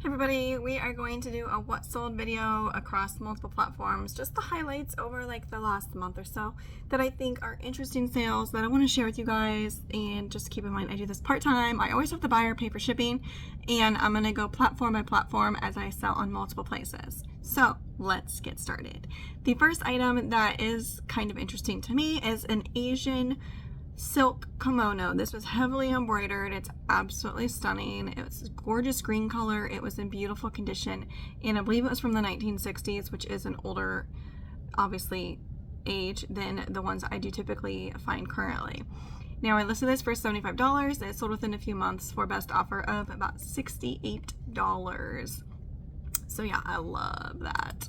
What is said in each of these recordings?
Everybody, we are going to do a what sold video across multiple platforms, just the highlights over like the last month or so that I think are interesting sales that I want to share with you guys. And just keep in mind, I do this part-time. I always have the buyer pay for shipping, and I'm going to go platform by platform as I sell on multiple places. So let's get started. The first item that is kind of interesting to me is an Asian silk kimono. This was heavily embroidered. It's absolutely stunning. It was a gorgeous green color. It was in beautiful condition, and I believe it was from the 1960s, which is an older, obviously, age than the ones I do typically find currently. Now I listed this for $75 and it sold within a few months for a best offer of about $68. So yeah, I love that.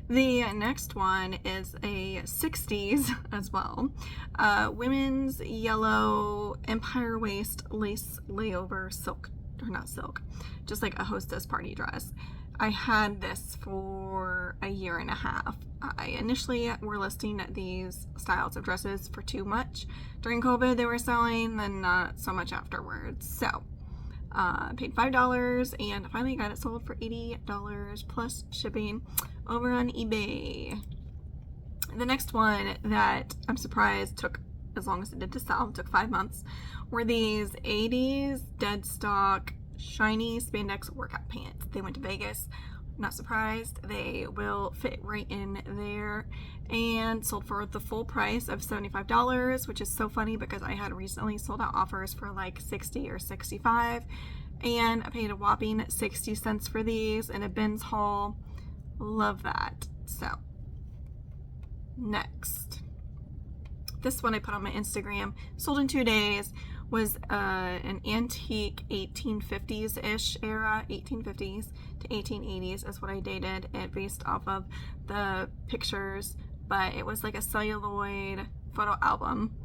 The next one is a 60s as well. Women's yellow empire waist lace layover silk, or not silk, just like a hostess party dress. I had this for a year and a half. I initially were listing these styles of dresses for too much. During COVID they were selling, then not so much afterwards. So paid $5 and finally got it sold for $80 plus shipping over on eBay. The next one that I'm surprised took as long as it did to sell, took 5 months, were these 80s dead stock shiny spandex workout pants. They went to Vegas. Not surprised, they will fit right in there, and sold for the full price of $75, which is so funny because I had recently sold out offers for like $60 or $65, and I paid a whopping 60 cents for these in a bins haul. Love that. So next, this one I put on my Instagram, sold in 2 days, was an antique 1850s-ish era, 1850s to 1880s is what I dated it based off of the pictures, but it was like a celluloid photo album.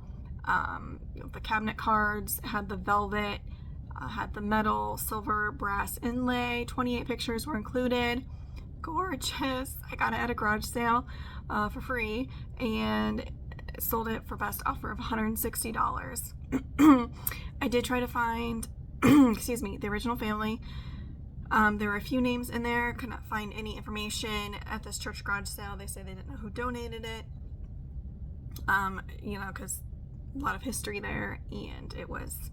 The cabinet cards had the velvet, had the metal, silver, brass inlay. 28 pictures were included. Gorgeous. I got it at a garage sale for free and sold it for best offer of $160. I did try to find excuse me, the original family. There were a few names in there, could not find any information. At this church garage sale they say they didn't know who donated it, because a lot of history there, and it was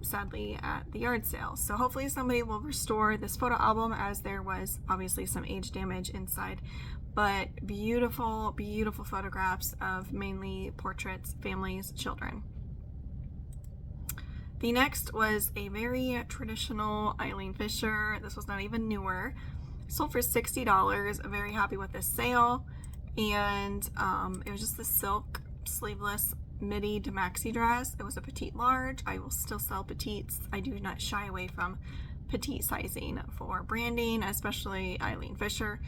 sadly at the yard sale. So hopefully somebody will restore this photo album, as there was obviously some age damage inside, but beautiful, beautiful photographs of mainly portraits, families, children. The next was a very traditional Eileen Fisher. This was not even newer. Sold for $60. Very happy with this sale. And it was just the silk sleeveless midi to maxi dress. It was a petite large. I will still sell petites. I do not shy away from petite sizing for branding, especially Eileen Fisher.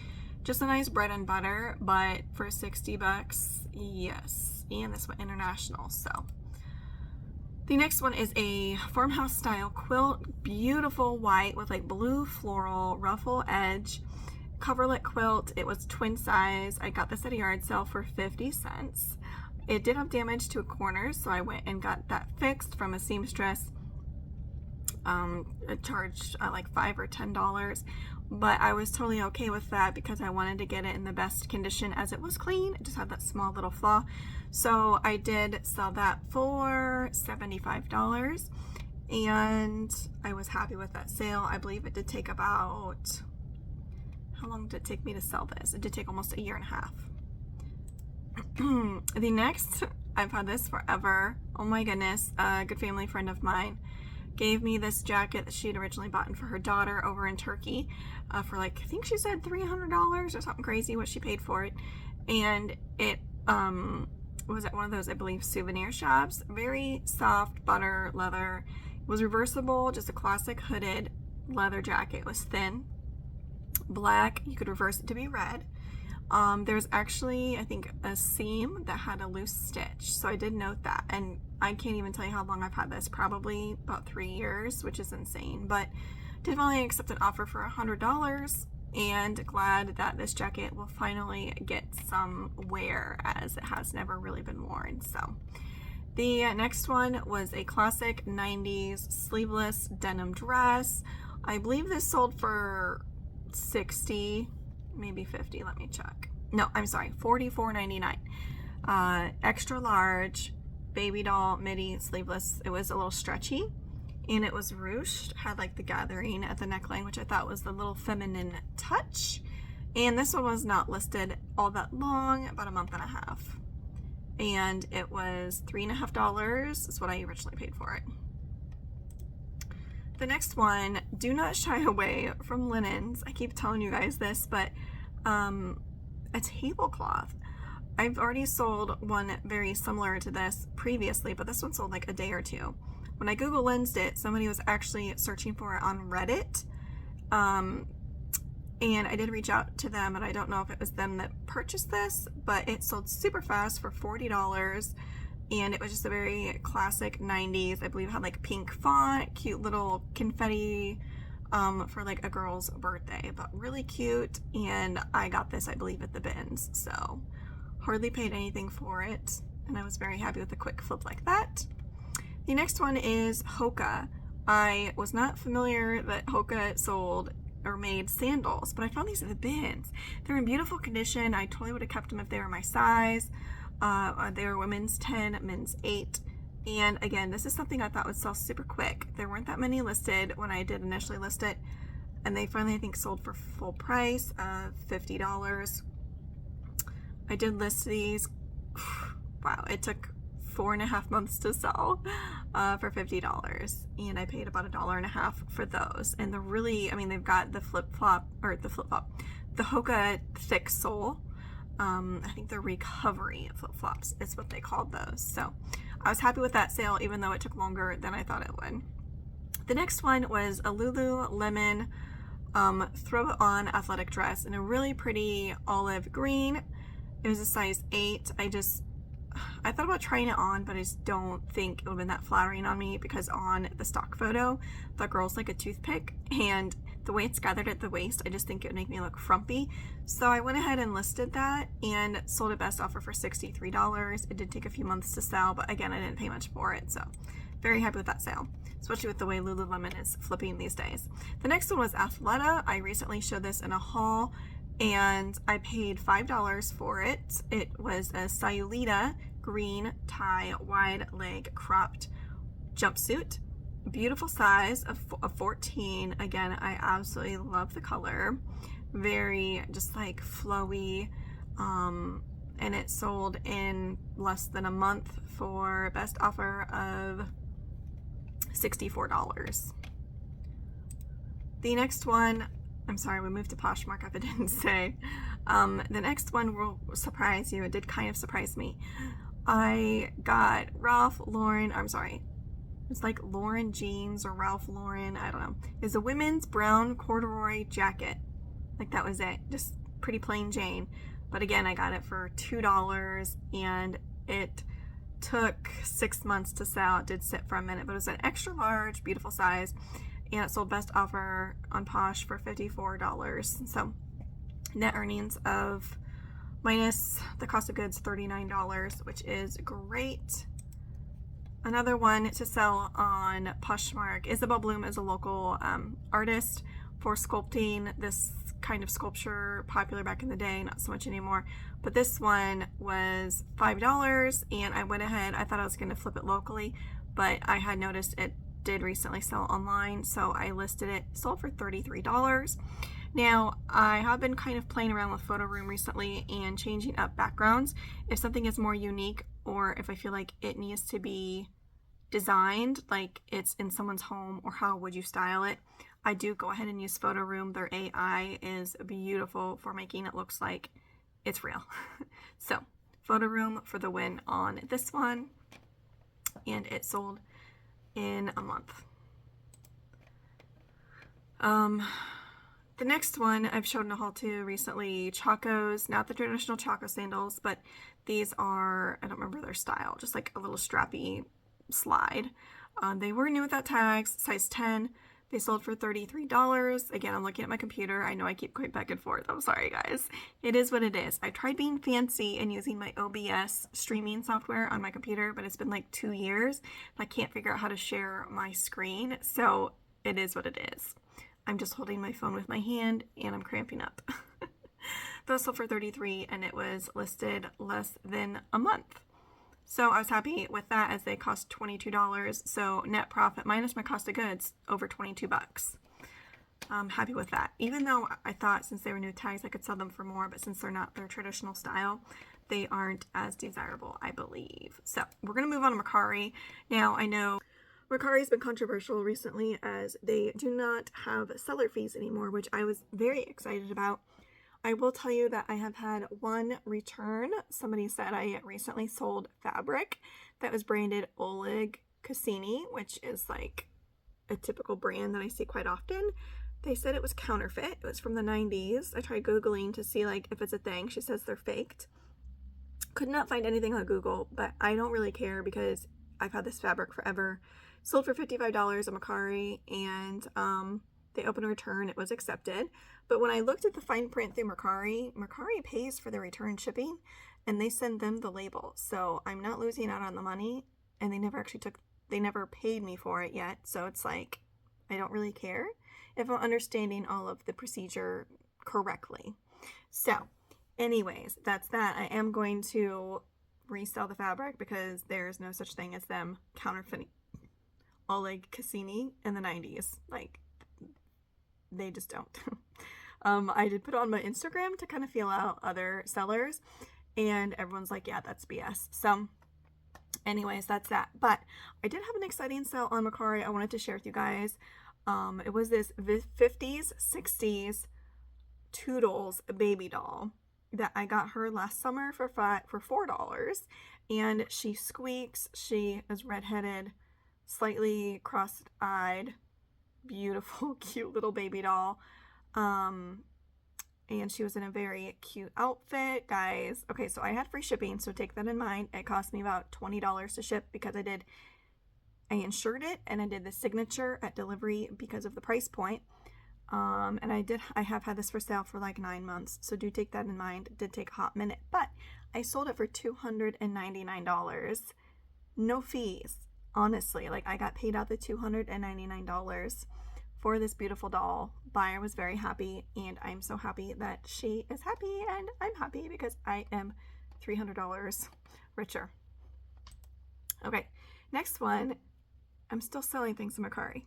Just a nice bread and butter, but for $60, yes. And this went international, so. The next one is a farmhouse style quilt, beautiful white with like blue floral ruffle edge coverlet quilt. It was twin size. I got this at a yard sale for 50 cents. It did have damage to a corner, so I went and got that fixed from a seamstress. It charged like $5 or $10, but I was totally okay with that because I wanted to get it in the best condition as it was clean. It just had that small little flaw. So I did sell that for $75, and I was happy with that sale. I believe it did take about, how long did it take me to sell this? It did take almost a year and a half. The next, I've had this forever. Oh my goodness. A good family friend of mine gave me this jacket that she had originally bought for her daughter over in Turkey for like, I think she said $300 or something crazy what she paid for it. And it was at one of those, I believe, souvenir shops. Very soft butter leather. It was reversible, just a classic hooded leather jacket. It was thin, black. You could reverse it to be red. There's actually, I think, a seam that had a loose stitch, so I did note that, and I can't even tell you how long I've had this, probably about 3 years, which is insane, but definitely accept an offer for $100, and glad that this jacket will finally get some wear, as it has never really been worn. So the next one was a classic 90s sleeveless denim dress. I believe this sold for 60, maybe 50. Let me check. No, I'm sorry, $44.99. Extra large, baby doll, midi, sleeveless. It was a little stretchy, and it was ruched. Had like the gathering at the neckline, which I thought was the little feminine touch. And this one was not listed all that long, about a month and a half. And it was $3.50 is what I originally paid for it. The next one, do not shy away from linens. I keep telling you guys this, but a tablecloth. I've already sold one very similar to this previously, but this one sold like a day or two. When I Google lensed it, somebody was actually searching for it on Reddit. And I did reach out to them, and I don't know if it was them that purchased this, but it sold super fast for $40. And it was just a very classic 90s. I believe it had like pink font, cute little confetti for like a girl's birthday, but really cute. And I got this, I believe, at the bins, so hardly paid anything for it. And I was very happy with a quick flip like that. The next one is Hoka. I was not familiar that Hoka sold or made sandals, but I found these at the bins. They're in beautiful condition. I totally would have kept them if they were my size. They were women's 10, men's 8. And again, this is something I thought would sell super quick. There weren't that many listed when I did initially list it, and they finally, I think, sold for full price of $50. I did list these. Wow, it took 4.5 months to sell for $50, and I paid about $1.50 for those. And they're really, I mean, they've got the the Hoka thick sole. I think they're recovery flip-flops is what they called those. So I was happy with that sale, even though it took longer than I thought it would. The next one was a Lululemon throw it on athletic dress in a really pretty olive green. It was a size 8. I thought about trying it on, but I just don't think it would have been that flattering on me, because on the stock photo, the girl's like a toothpick, and the way it's gathered at the waist, I just think it would make me look frumpy. So I went ahead and listed that and sold it best offer for $63. It did take a few months to sell, but again, I didn't pay much for it, so very happy with that sale, especially with the way Lululemon is flipping these days. The next one was Athleta. I recently showed this in a haul, and I paid $5 for it. It was a Sayulita green tie wide leg cropped jumpsuit, beautiful size of 14. Again, I absolutely love the color, very just like flowy, and it sold in less than a month for best offer of $64. The next one, I'm sorry, we moved to Poshmark if I didn't say. The next one will surprise you. It did kind of surprise me. I got it's like Lauren jeans or Ralph Lauren, I don't know. It's a women's brown corduroy jacket. Like, that was it. Just pretty plain Jane. But again, I got it for $2, and it took 6 months to sell. It did sit for a minute, but it was an extra large, beautiful size, and it sold best offer on Posh for $54. So net earnings of minus the cost of goods, $39, which is great. Another one to sell on Poshmark. Isabel Bloom is a local artist for sculpting this kind of sculpture, popular back in the day, not so much anymore. But this one was $5, and I went ahead, I thought I was going to flip it locally, but I had noticed it did recently sell online, so I listed it, sold for $33. Now, I have been kind of playing around with Photo Room recently and changing up backgrounds. If something is more unique, or if I feel like it needs to be designed, like it's in someone's home, or how would you style it, I do go ahead and use Photo Room. Their AI is beautiful for making it look like it's real. So, Photo Room for the win on this one, and it sold in a month. The next one I've shown a haul to recently, Chacos, not the traditional Chaco sandals, but these are, I don't remember their style, just like a little strappy slide. They were new without tags, size 10. They sold for $33. Again, I'm looking at my computer. I know I keep going back and forth. I'm sorry, guys. It is what it is. I tried being fancy and using my OBS streaming software on my computer, but it's been like 2 years. And I can't figure out how to share my screen, so it is what it is. I'm just holding my phone with my hand and I'm cramping up. Those sold for $33 and it was listed less than a month. So I was happy with that as they cost $22. So net profit minus my cost of goods over $22. I'm happy with that. Even though I thought since they were new tags I could sell them for more, but since they're not their traditional style, they aren't as desirable, I believe. So we're going to move on to Mercari. Now I know Mercari's been controversial recently as they do not have seller fees anymore, which I was very excited about. I will tell you that I have had one return. Somebody said I recently sold fabric that was branded Oleg Cassini, which is like a typical brand that I see quite often. They said it was counterfeit. It was from the 90s. I tried Googling to see like if it's a thing. She says they're faked. Could not find anything on Google, but I don't really care because I've had this fabric forever. Sold for $55 on Mercari, and they opened a return. It was accepted. But when I looked at the fine print through Mercari pays for the return shipping, and they send them the label. So I'm not losing out on the money, and they never paid me for it yet. So it's like, I don't really care if I'm understanding all of the procedure correctly. So anyways, that's that. I am going to resell the fabric because there's no such thing as them counterfeiting Oleg Cassini in the 90s. Like, they just don't. I did put it on my Instagram to kind of feel out other sellers, and everyone's like, yeah, that's BS. So anyways, that's that. But I did have an exciting sale on Mercari I wanted to share with you guys. It was this 50s, 60s Toodles baby doll that I got her last summer for $4. And she squeaks. She is redheaded, slightly cross-eyed, beautiful, cute little baby doll. And she was in a very cute outfit, guys. Okay, so I had free shipping, so take that in mind. It cost me about $20 to ship because I insured it and I did the signature at delivery because of the price point. And I have had this for sale for like 9 months, so do take that in mind. It did take a hot minute, but I sold it for $299. No fees. Honestly, like I got paid out the $299 for this beautiful doll. Buyer was very happy, and I'm so happy that she is happy, and I'm happy because I am $300 richer. Okay, next one. I'm still selling things in Mercari.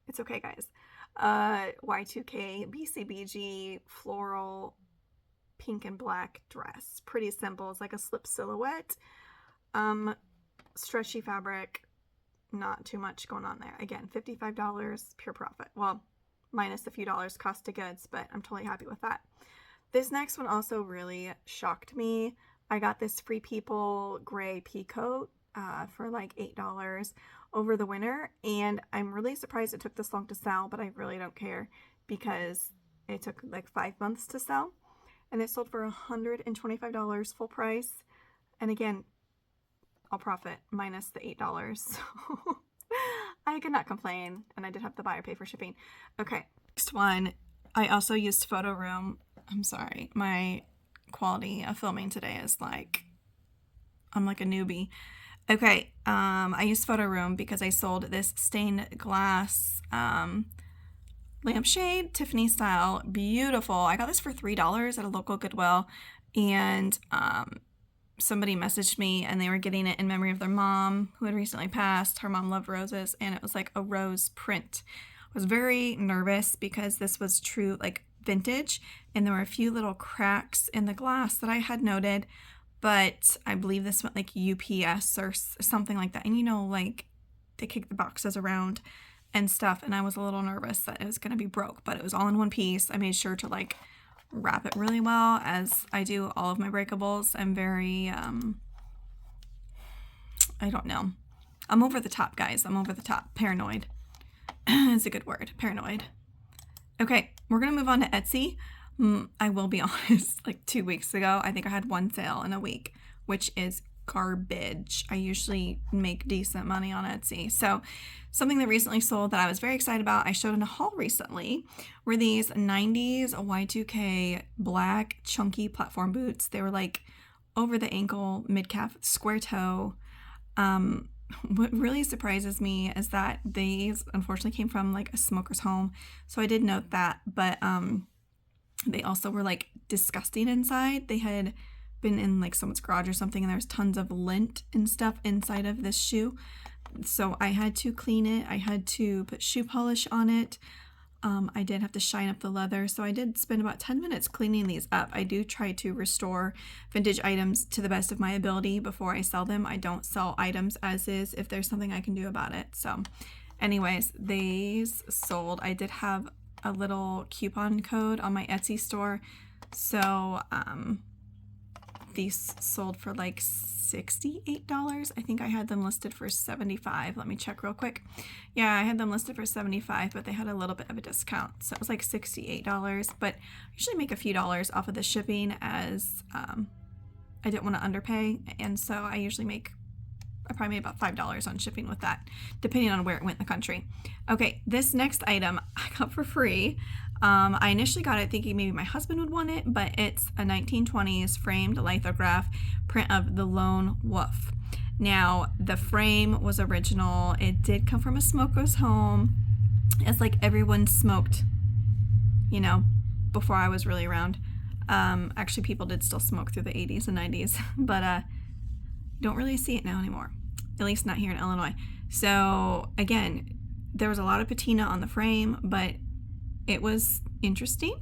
It's okay, guys. Y2K BCBG floral pink and black dress. Pretty simple. It's like a slip silhouette. Stretchy fabric. Not too much going on there. Again, $55 pure profit. Well, minus a few dollars cost of goods, but I'm totally happy with that. This next one also really shocked me. I got this Free People gray pea coat for like $8 over the winter, and I'm really surprised it took this long to sell, but I really don't care because it took like 5 months to sell, and it sold for $125 full price. And again, I'll profit minus the $8, so I cannot complain, and I did have the buyer pay for shipping. Okay, next one. I also used Photo Room. I'm sorry, my quality of filming today is like, I'm like a newbie. Okay, I used Photo Room because I sold this stained glass lampshade, Tiffany style, beautiful. I got this for $3 at a local Goodwill, and somebody messaged me and they were getting it in memory of their mom who had recently passed. Her mom loved roses, and it was like a rose print. I was very nervous because this was true like vintage, and there were a few little cracks in the glass that I had noted, but I believe this went like UPS or something like that. And you know, like they kick the boxes around and stuff, and I was a little nervous that it was going to be broke, but it was all in one piece. I made sure to like wrap it really well, as I do all of my breakables. I'm very, I don't know. I'm over the top, guys. I'm over the top. Paranoid is a good word. Paranoid. Okay, we're going to move on to Etsy. I will be honest, like 2 weeks ago, I think I had one sale in a week, which is garbage. I usually make decent money on Etsy. So something that recently sold that I was very excited about, I showed in a haul recently, were these 90s Y2K black chunky platform boots. They were like over the ankle, mid-calf, square toe. what really surprises me is that these unfortunately came from like a smoker's home. So I did note that, but they also were like disgusting inside. They had been in like someone's garage or something, and there's tons of lint and stuff inside of this shoe. So I had to clean it. I had to put shoe polish on it. I did have to shine up the leather, so I did spend about 10 minutes cleaning these up. I do try to restore vintage items to the best of my ability before I sell them. I don't sell items as is if there's something I can do about it. So anyways, these sold. I did have a little coupon code on my Etsy store, so these sold for like $68. I think I had them listed for $75. Let me check real quick. Yeah, I had them listed for $75, but they had a little bit of a discount, so it was like $68. But I usually make a few dollars off of the shipping, as I didn't want to underpay, and so I probably made about $5 on shipping with that, depending on where it went in the country. Okay, this next item I got for free. I initially got it thinking maybe my husband would want it, but it's a 1920s framed lithograph print of the lone wolf. Now, the frame was original. It did come from a smoker's home. It's like everyone smoked, before I was really around. Actually, people did still smoke through the 80s and 90s, but don't really see it now anymore, at least not here in Illinois. So again, there was a lot of patina on the frame, but it was interesting,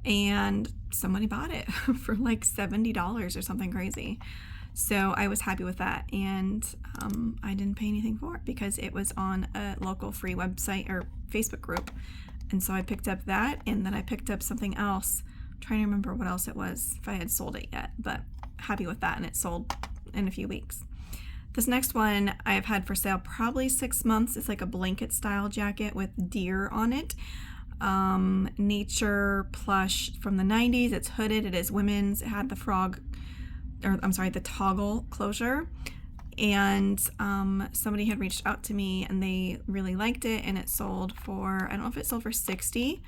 and somebody bought it for like $70 or something crazy. So I was happy with that, and I didn't pay anything for it because it was on a local free website or Facebook group. And so I picked up that, and then I picked up something else. I'm trying to remember what else it was, if I had sold it yet, but happy with that, and it sold in a few weeks. This next one I've had for sale probably 6 months. It's like a blanket style jacket with deer on it. Nature plush from the 90s. It's hooded. It is women's. It had the the toggle closure. And somebody had reached out to me and they really liked it, and it sold for, I don't know if it sold for $60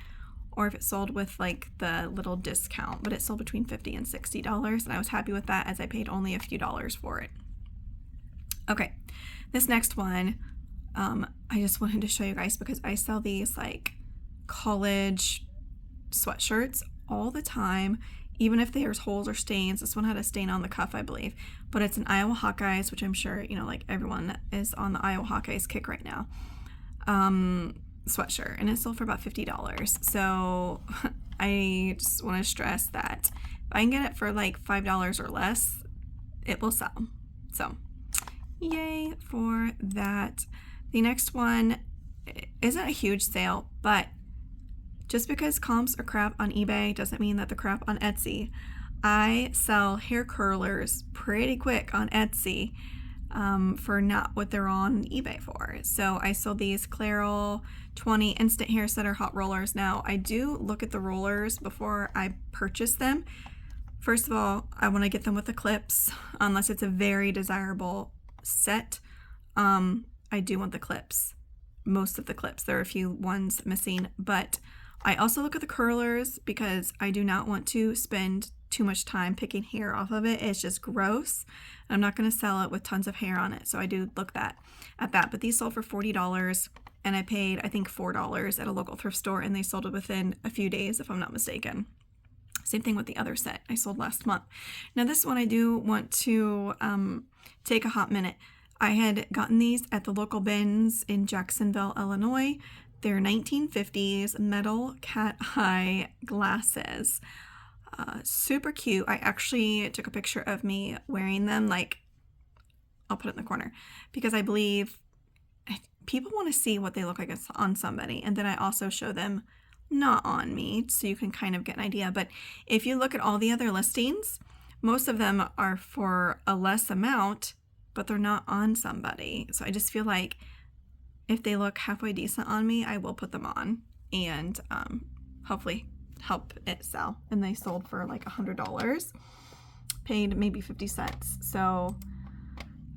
or if it sold with like the little discount, but it sold between $50 and $60, and I was happy with that as I paid only a few dollars for it. Okay, this next one, I just wanted to show you guys because I sell these like college sweatshirts all the time, even if there's holes or stains. This one had a stain on the cuff, I believe, but it's an Iowa Hawkeyes, which I'm sure, like everyone is on the Iowa Hawkeyes kick right now, sweatshirt, and it sold for about $50. So I just want to stress that if I can get it for like $5 or less, it will sell. So yay for that. The next one isn't a huge sale, but just because comps are crap on eBay doesn't mean that they're crap on Etsy. I sell hair curlers pretty quick on Etsy for not what they're on eBay for. So I sold these Clairol 20 instant hair setter hot rollers. Now, I do look at the rollers before I purchase them. First of all, I want to get them with the clips, unless it's a very desirable set. I do want the clips, most of the clips. There are a few ones missing, but I also look at the curlers because I do not want to spend too much time picking hair off of it. It's just gross. I'm not going to sell it with tons of hair on it, so I do look at that. But these sold for $40, and I paid, I think, $4 at a local thrift store, and they sold it within a few days, if I'm not mistaken. Same thing with the other set I sold last month. Now, this one I do want to take a hot minute. I had gotten these at the local bins in Jacksonville, Illinois. They're 1950s metal cat eye glasses. Super cute. I actually took a picture of me wearing them. Like, I'll put it in the corner because I believe people want to see what they look like on somebody. And then I also show them not on me, so you can kind of get an idea. But if you look at all the other listings, most of them are for a less amount, but they're not on somebody. So I just feel like if they look halfway decent on me, I will put them on and hopefully help it sell. And they sold for like $100, paid maybe 50 cents. So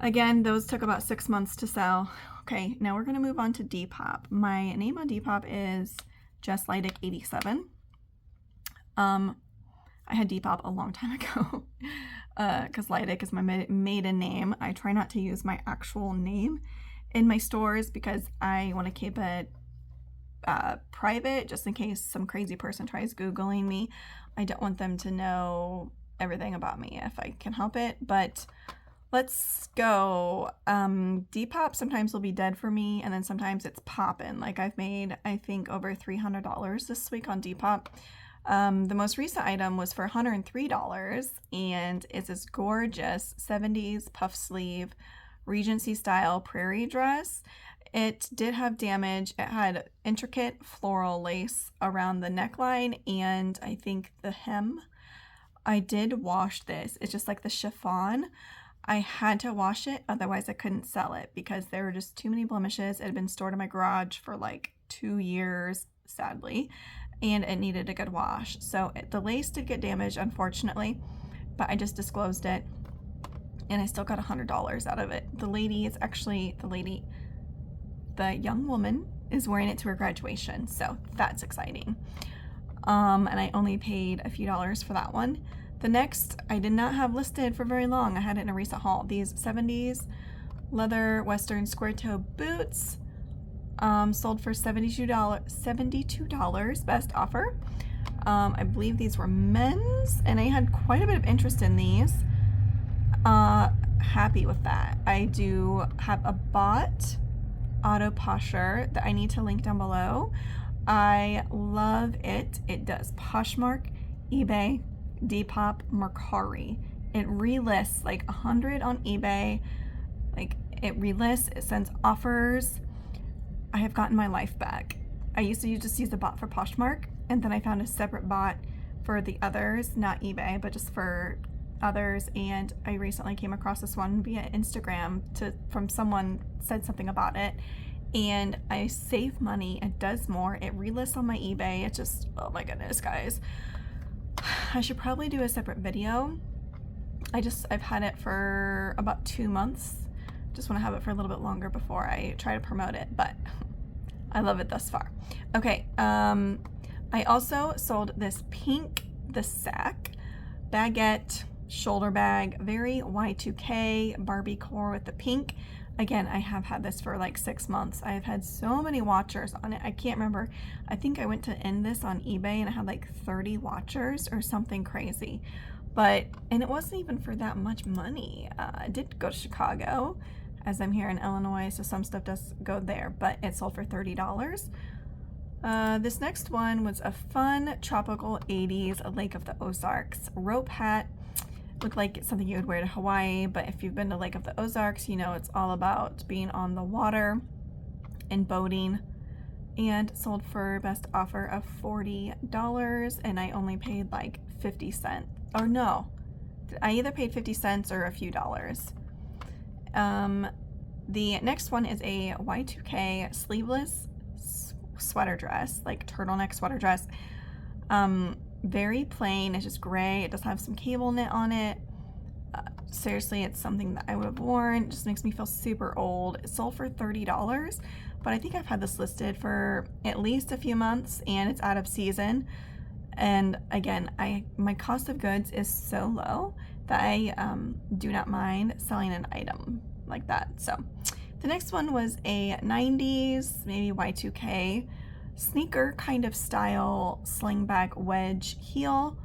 again, those took about 6 months to sell. Okay, now we're going to move on to Depop. My name on Depop is Jess Leidick 87. I had Depop a long time ago. because Lydic is my maiden name. I try not to use my actual name in my stores because I want to keep it private, just in case some crazy person tries Googling me. I don't want them to know everything about me if I can help it. But let's go. Depop sometimes will be dead for me, and then sometimes it's popping. Like I've made, I think, over $300 this week on Depop. The most recent item was for $103, and it's this gorgeous 70s puff sleeve Regency style prairie dress. It did have damage. It had intricate floral lace around the neckline and I think the hem. I did wash this. It's just like the chiffon. I had to wash it, otherwise I couldn't sell it because there were just too many blemishes. It had been stored in my garage for like 2 years, sadly, and it needed a good wash. So the lace did get damaged, unfortunately, but I just disclosed it and I still got $100 out of it. The young woman is wearing it to her graduation, so that's exciting. And I only paid a few dollars for that one. The next I did not have listed for very long. I had it in a recent haul. These 70s leather Western square toe boots sold for $72, best offer. I believe these were men's, and I had quite a bit of interest in these. Happy with that. I do have a bot auto posher that I need to link down below. I love it. It does Poshmark, eBay, Depop, Mercari. It relists like 100 on eBay. Like it relists, it sends offers. I have gotten my life back. I used to just use the bot for Poshmark, and then I found a separate bot for the others, not eBay, but just for others. And I recently came across this one via Instagram from someone said something about it, and I save money. It does more. It relists on my eBay. It just, oh my goodness, guys. I should probably do a separate video. I've had it for about 2 months. Just want to have it for a little bit longer before I try to promote it, but I love it thus far. Okay, I also sold this pink, the sack baguette shoulder bag, very Y2K Barbie core with the pink. Again, I have had this for like 6 months. I've had so many watchers on it. I can't remember. I think I went to end this on eBay and I had like 30 watchers or something crazy. And it wasn't even for that much money. I did go to Chicago, as I'm here in Illinois, so some stuff does go there, but it sold for $30. This next one was a fun tropical 80s Lake of the Ozarks rope hat. Looked like something you would wear to Hawaii, but if you've been to Lake of the Ozarks, you know it's all about being on the water and boating. And sold for best offer of $40, and I only paid like 50 cents. Or no, I either paid 50 cents or a few dollars. The next one is a Y2K sleeveless sweater dress, like turtleneck sweater dress. Very plain. It's just gray. It does have some cable knit on it. Seriously, it's something that I would have worn. It just makes me feel super old. It sold for $30, but I think I've had this listed for at least a few months, and it's out of season. And again, my cost of goods is so low that I do not mind selling an item like that. So the next one was a 90s, maybe Y2K sneaker kind of style sling bag wedge heel,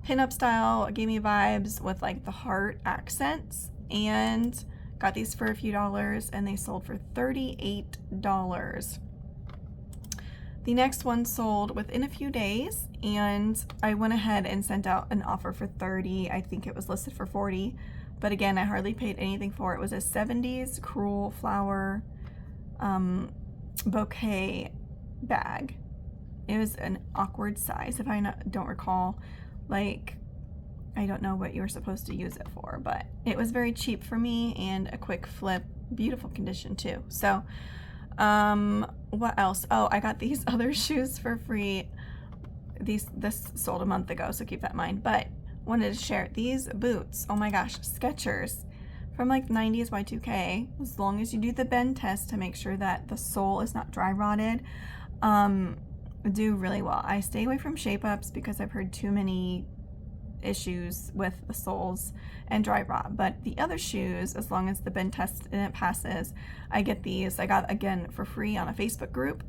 pinup style. It gave me vibes with like the heart accents, and got these for a few dollars, and they sold for $38. The next one sold within a few days, and I went ahead and sent out an offer for $30. I think it was listed for $40, but again, I hardly paid anything for it. It was a 70s crewel flower bouquet bag. It was an awkward size, if I don't recall. Like, I don't know what you were supposed to use it for, but it was very cheap for me and a quick flip. Beautiful condition too. So what else? Oh, I got these other shoes for free. This sold a month ago, so keep that in mind, but wanted to share these boots. Oh my gosh, Skechers from like 90s Y2K. As long as you do the bend test to make sure that the sole is not dry rotted, do really well. I stay away from shape ups because I've heard too many issues with the soles and dry rot. But the other shoes, as long as the bend test passes, I get these. I got, again, for free on a Facebook group,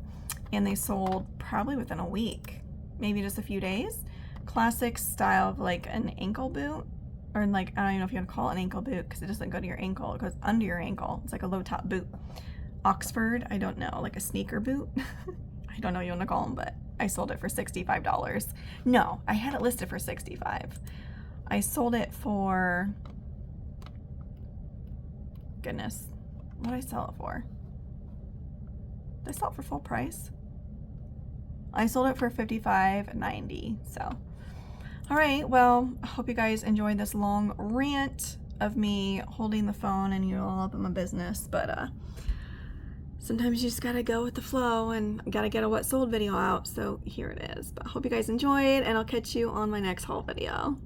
and they sold probably within a week, maybe just a few days. Classic style of like an ankle boot, or like, I don't even know if you want to call it an ankle boot because it doesn't go to your ankle, it goes under your ankle. It's like a low top boot. Oxford, I don't know, like a sneaker boot. I don't know what you want to call them, but I sold it for $65. No, I had it listed for $65. I sold it for, goodness, what did I sell it for? Did I sell it for full price? I sold it for $55.90. So, all right, well, I hope you guys enjoyed this long rant of me holding the phone and you all up in my business, but sometimes you just gotta go with the flow, and gotta get a what sold video out, so here it is. But I hope you guys enjoyed, and I'll catch you on my next haul video.